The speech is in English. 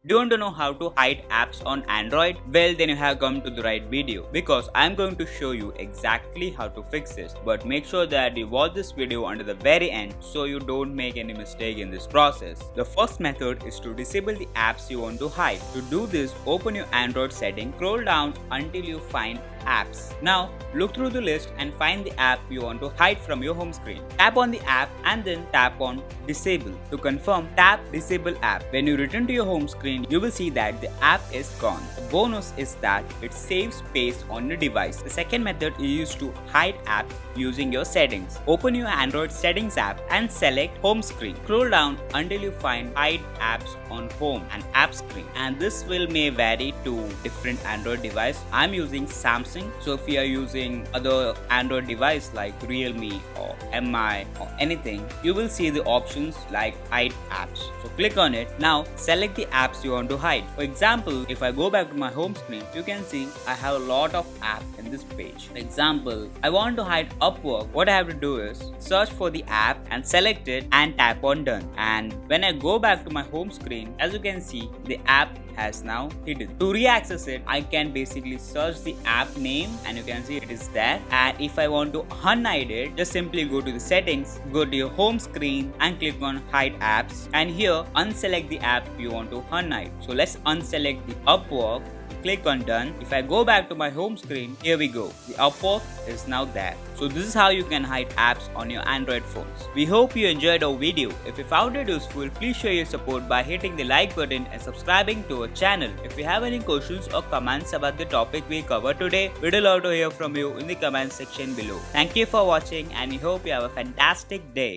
Do you want to know how to hide apps on Android? Well, then you have come to the right video because I'm going to show you exactly how to fix this. But make sure that you watch this video until the very end so you don't make any mistake in this process. The first method is to disable the apps you want to hide. To do this, open your Android setting, scroll down until you find apps. Now look through the list and find the app you want to hide from your home screen. Tap on the app and then tap on disable. To confirm, tap disable app. When you return to your home screen, you will see that the app is gone. The bonus is that it saves space on your device. The second method is used to hide apps using your settings. Open your Android settings app and select home screen. Scroll down until you find hide apps on home and app screen, and this may vary to different Android device. I'm using Samsung, so if you are using other Android device like Realme or MI or anything, you will see the options like hide apps. So click on it. Now select the apps you want to hide. For example, if I go back to my home screen, you can see I have a lot of apps in this page. For example, I want to hide Upwork. What I have to do is search for the app and select it and tap on done. And when I go back to my home screen, as you can see, the app has now hidden. To re-access it, I can basically search the app name and you can see it is there. And if I want to unhide it, just simply go to the settings, go to your home screen and click on hide apps, and here unselect the app you want to unhide. So let's unselect the Upwork. Click on done. If I go back to my home screen, here we go. The Upwork is now there. So this is how you can hide apps on your Android phones. We hope you enjoyed our video. If you found it useful, please show your support by hitting the like button and subscribing to our channel. If you have any questions or comments about the topic we covered today, we'd love to hear from you in the comment section below. Thank you for watching and we hope you have a fantastic day.